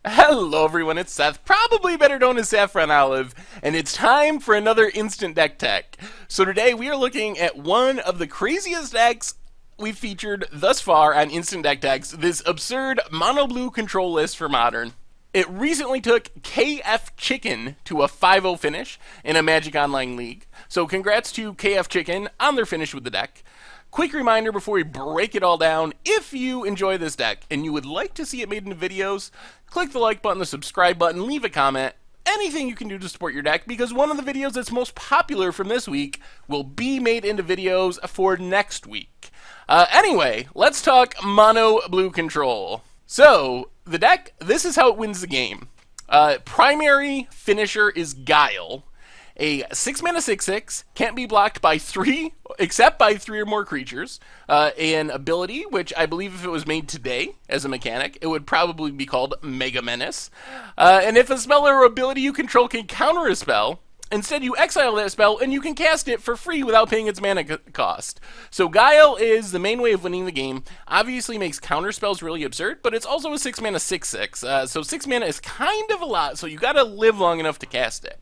Hello everyone, it's Seth, probably better known as Saffron Olive, and it's time for another Instant Deck Tech. So today we are looking at one of the craziest decks we've featured thus far on Instant Deck Techs, this absurd mono blue control list for Modern. It recently took KF Chicken to a 5-0 finish in a Magic Online League, so congrats to KF Chicken on their finish with the deck. Quick reminder before we break it all down, if you enjoy this deck and you would like to see it made into videos, click the like button, the subscribe button, leave a comment, anything you can do to support your deck, because one of the videos that's most popular from this week will be made into videos for next week. Anyway, let's talk mono blue control. So, the deck, this is how it wins the game. Primary finisher is Guile. A 6-mana 6/6, can't be blocked by 3, except by 3 or more creatures. An ability, which I believe if it was made today as a mechanic, it would probably be called Mega Menace. And if a spell or ability you control can counter a spell, instead you exile that spell and you can cast it for free without paying its mana cost. So Guile is the main way of winning the game. Obviously makes counter spells really absurd, but it's also a 6-mana 6/6. So 6 mana is kind of a lot, so you gotta live long enough to cast it.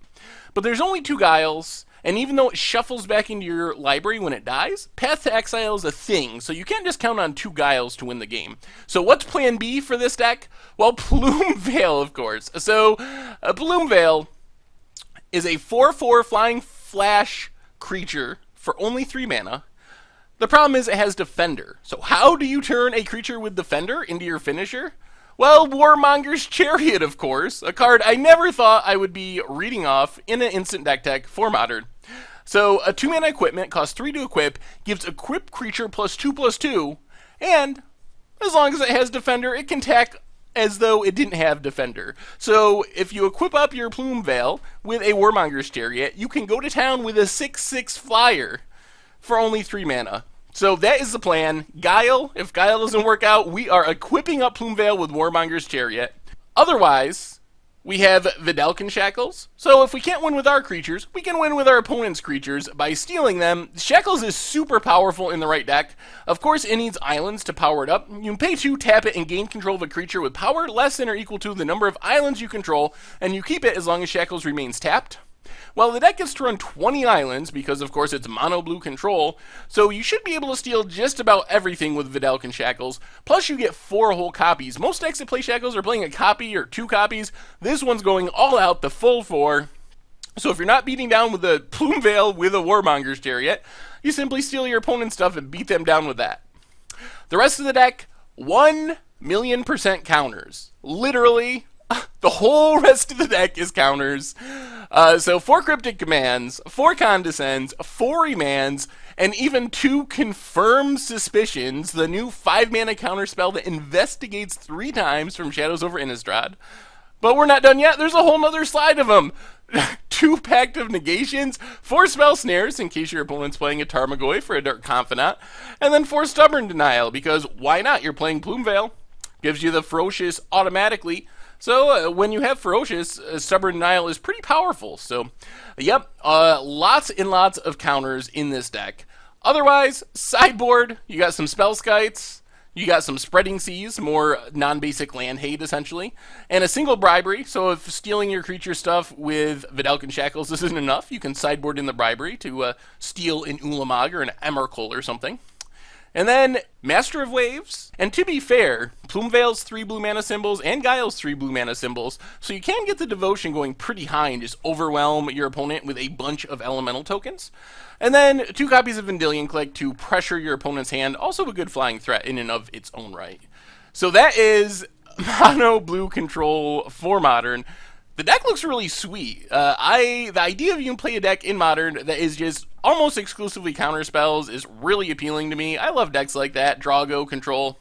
But there's only 2 Guiles, and even though it shuffles back into your library when it dies, Path to Exile is a thing, so you can't just count on 2 Guiles to win the game. So what's plan B for this deck? Well, Plume Veil, of course. So Plume Veil is a 4/4 flying flash creature for only 3 mana. The problem is it has Defender. So how do you turn a creature with Defender into your finisher? Well, Warmonger's Chariot, of course, a card I never thought I would be reading off in an Instant Deck Tech for Modern. So, a 2-mana equipment, costs 3 to equip, gives equip creature +2/+2, and as long as it has Defender, it can attack as though it didn't have Defender. So, if you equip up your Plume Veil with a Warmonger's Chariot, you can go to town with a 6/6 flyer for only 3 mana. So that is the plan. Guile, if Guile doesn't work out, we are equipping up Plume Veil with Warmonger's Chariot. Otherwise, we have Vidalcan Shackles. So if we can't win with our creatures, we can win with our opponent's creatures by stealing them. Shackles is super powerful in the right deck. Of course, it needs islands to power it up. You can pay 2, tap it, and gain control of a creature with power less than or equal to the number of islands you control, and you keep it as long as Shackles remains tapped. Well, the deck gets to run 20 islands because, of course, it's mono blue control, so you should be able to steal just about everything with Vidalcan Shackles. Plus, you get 4 whole copies. Most decks that play Shackles are playing a copy or 2 copies. This one's going all out, the full 4. So if you're not beating down with the Plume Veil with a Warmonger's Chariot, you simply steal your opponent's stuff and beat them down with that. The rest of the deck, 1,000,000% counters. Literally, the whole rest of the deck is counters. So 4 Cryptic Commands, 4 Condescends, 4 Remands, and even 2 Confirmed Suspicions, the new 5-mana counterspell that investigates 3 times from Shadows over Innistrad. But we're not done yet. There's a whole nother slide of them. 2 Pact of Negations, 4 Spell Snares, in case your opponent's playing a Tarmogoyf for a Dark Confidant, and then 4 Stubborn Denial, because why not? You're playing Plume Veil. Gives you the Ferocious automatically. So when you have Ferocious, Stubborn Denial is pretty powerful. So, yep, lots and lots of counters in this deck. Otherwise, sideboard, you got some Spell Skites, you got some Spreading Seas, more non-basic land hate essentially, and a single Bribery. So if stealing your creature stuff with Vidalcan Shackles isn't enough, you can sideboard in the Bribery to steal an Ulamog or an Emrakul or something. And then Master of Waves, and to be fair, Plume Veil's 3 blue mana symbols and Guile's 3 blue mana symbols, so you can get the devotion going pretty high and just overwhelm your opponent with a bunch of elemental tokens. And then 2 copies of Vendilion Clique to pressure your opponent's hand, also a good flying threat in and of its own right. So that is mono blue control for Modern. The deck looks really sweet. The idea of you can play a deck in Modern that is just almost exclusively counter spells is really appealing to me. I love decks like that, Drago control.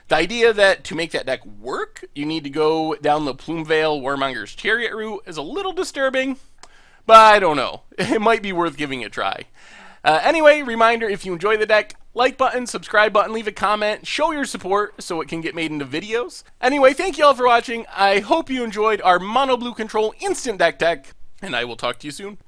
The idea that to make that deck work, you need to go down the Plume Veil Warmonger's Chariot route is a little disturbing, but I don't know. It might be worth giving it a try. Anyway, reminder, if you enjoy the deck, like button, subscribe button, leave a comment, show your support so it can get made into videos. Anyway, thank you all for watching. I hope you enjoyed our mono blue control instant deck tech, and I will talk to you soon.